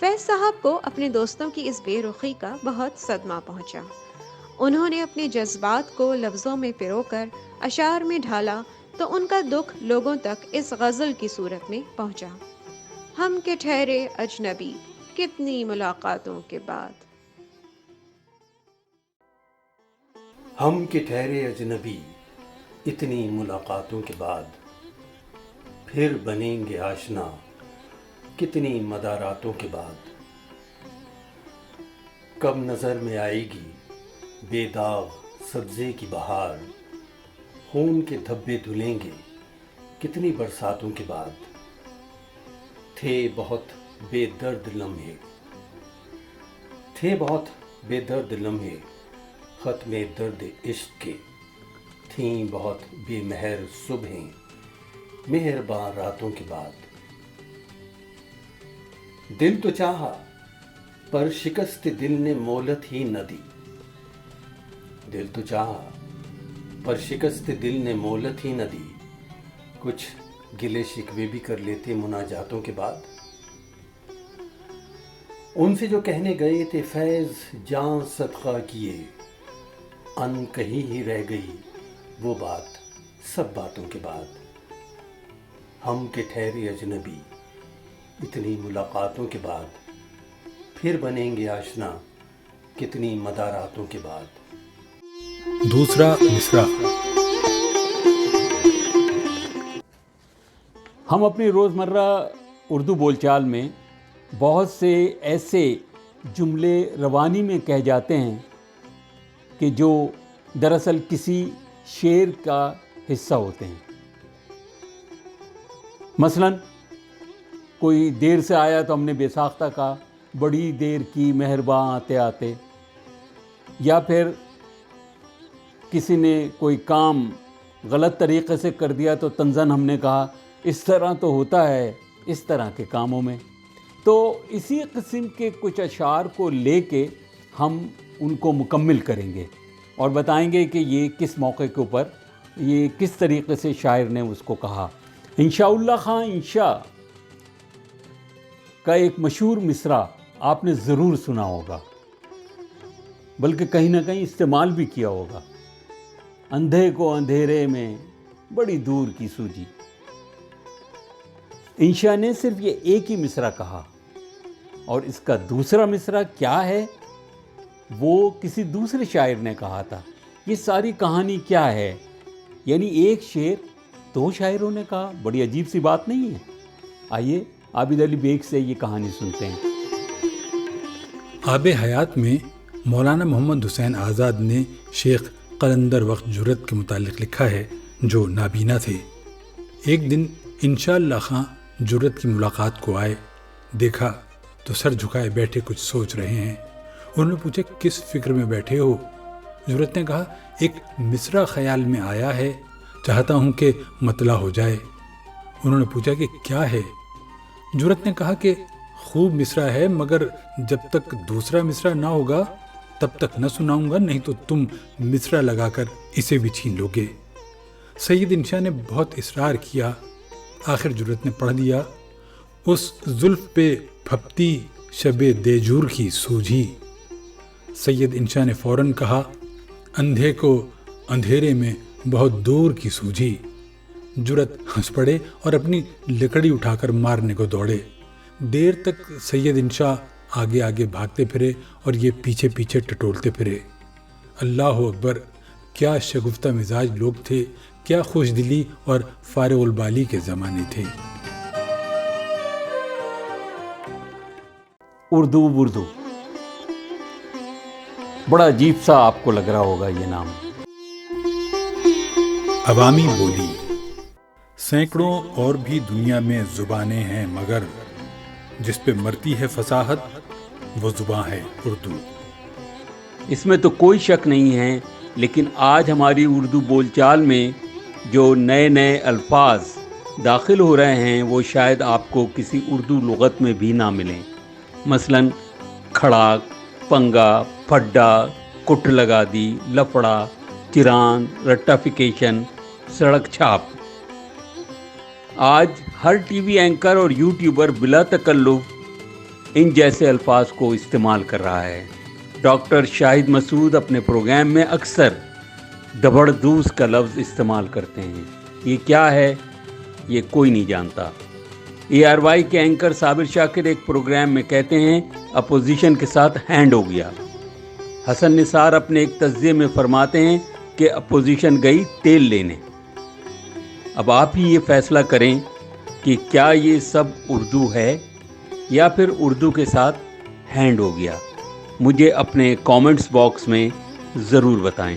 فیض صاحب کو اپنے دوستوں کی اس بے رخی کا بہت صدمہ پہنچا۔ انہوں نے اپنے جذبات کو لفظوں میں پرو کر اشعار میں ڈھالا تو ان کا دکھ لوگوں تک اس غزل کی صورت میں پہنچا۔ ہم کے ٹھہرے اجنبی، کتنی ملاقاتوں کے بعد۔ ہم کے ٹھہرے اجنبی، اتنی ملاقاتوں کے بعد، پھر بنیں گے آشنا کتنی مداراتوں کے بعد۔ کب نظر میں آئے گی بے داغ سبزے کی بہار، خون کے دھبے دھلیں گے کتنی برساتوں کے بعد۔ تھے بہت بے درد لمحے، تھے بہت بے درد لمحے ختم درد عشق کے، تھیں بہت بے مہر صبحیں مہربان راتوں کے بعد۔ دل تو چاہا پر شکست دل نے مہلت ہی نہ دی، دل تو چاہا پر شکست دل نے مہلت ہی نہ دی، کچھ گلے شکوے بھی کر لیتے مناجاتوں کے بعد۔ ان سے جو کہنے گئے تھے فیض جان صدقہ کیے، ان کہیں ہی رہ گئی وہ بات سب باتوں کے بعد۔ ہم کے ٹھہرے اجنبی، اتنی ملاقاتوں کے بعد، پھر بنیں گے آشنا کتنی مداراتوں کے بعد۔ دوسرا مصرع۔ ہم اپنی روزمرہ اردو بول چال میں بہت سے ایسے جملے روانی میں کہہ جاتے ہیں کہ جو دراصل کسی شعر کا حصہ ہوتے ہیں۔ مثلاً کوئی دیر سے آیا تو ہم نے بے ساختہ کہا، بڑی دیر کی مہرباں آتے آتے، یا پھر کسی نے کوئی کام غلط طریقے سے کر دیا تو طنزاً ہم نے کہا اس طرح تو ہوتا ہے اس طرح کے کاموں میں۔ تو اسی قسم کے کچھ اشعار کو لے کے ہم ان کو مکمل کریں گے اور بتائیں گے کہ یہ کس موقع کے اوپر، یہ کس طریقے سے شاعر نے اس کو کہا۔ انشاءاللہ خان انشاء کا ایک مشہور مصرع آپ نے ضرور سنا ہوگا، بلکہ کہیں نہ کہیں استعمال بھی کیا ہوگا۔ اندھے کو اندھیرے میں بڑی دور کی سوجی۔ انشاء نے صرف یہ ایک ہی مصرع کہا، اور اس کا دوسرا مصرع کیا ہے وہ کسی دوسرے شاعر نے کہا تھا۔ یہ ساری کہانی کیا ہے؟ یعنی ایک شعر دو شاعروں نے کہا، بڑی عجیب سی بات نہیں ہے؟ آئیے عابد علی بیگ سے یہ کہانی سنتے ہیں۔ آب حیات میں مولانا محمد حسین آزاد نے شیخ قلندر وقت جرت کے متعلق لکھا ہے، جو نابینا تھے۔ ایک دن انشاءاللہ خان جرت کی ملاقات کو آئے، دیکھا تو سر جھکائے بیٹھے کچھ سوچ رہے ہیں۔ انہوں نے پوچھا کس فکر میں بیٹھے ہو؟ جرت نے کہا ایک مصرع خیال میں آیا ہے، چاہتا ہوں کہ مطلع ہو جائے۔ انہوں نے پوچھا کہ کیا ہے؟ جرت نے کہا کہ خوب مصرع ہے، مگر جب تک دوسرا مصرع نہ ہوگا تب تک نہ سناؤں گا، نہیں تو تم مصرع لگا کر اسے بھی چھین لو گے۔ سید انشاء نے بہت اصرار کیا، آخر جرت نے پڑھ دیا، اس زلف پہ پھپتی شب دیجور کی سوجھی۔ سید انشاء نے فوراً کہا اندھے کو اندھیرے میں بہت دور کی سوجھی۔ جرت ہنس پڑے اور اپنی لکڑی اٹھا کر مارنے کو دوڑے۔ دیر تک سید انشاء آگے آگے بھاگتے پھرے اور یہ پیچھے پیچھے ٹٹولتے پھرے۔ اللہ اکبر، کیا شگفتہ مزاج لوگ تھے، کیا خوش دلی اور فارغ البالی کے زمانے تھے۔ اردو بڑا عجیب سا آپ کو لگ رہا ہوگا یہ نام۔ عوامی بولی۔ سینکڑوں اور بھی دنیا میں زبانیں ہیں، مگر جس پہ مرتی ہے فصاحت وہ زبان ہے اردو۔ اس میں تو کوئی شک نہیں ہے، لیکن آج ہماری اردو بول چال میں جو نئے نئے الفاظ داخل ہو رہے ہیں وہ شاید آپ کو کسی اردو لغت میں بھی نہ ملیں۔ مثلاً کھڑاک، پنگا، پھڈا، کٹ لگا دی، لفڑا، چران، رٹافیکیشن، سڑک چھاپ۔ آج ہر ٹی وی اینکر اور یوٹیوبر بلا تکلف ان جیسے الفاظ کو استعمال کر رہا ہے۔ ڈاکٹر شاہد مسعود اپنے پروگرام میں اکثر زبردوز کا لفظ استعمال کرتے ہیں۔ یہ کیا ہے یہ کوئی نہیں جانتا۔ ARY کے اینکر صابر شاکر ایک پروگرام میں کہتے ہیں اپوزیشن کے ساتھ ہینڈ ہو گیا۔ حسن نثار اپنے ایک تجزیے میں فرماتے ہیں کہ اپوزیشن گئی تیل لینے۔ اب آپ ہی یہ فیصلہ کریں کہ کیا یہ سب اردو ہے یا پھر اردو کے ساتھ ہینڈ ہو گیا۔ مجھے اپنے کامنٹس باکس میں ضرور بتائیں۔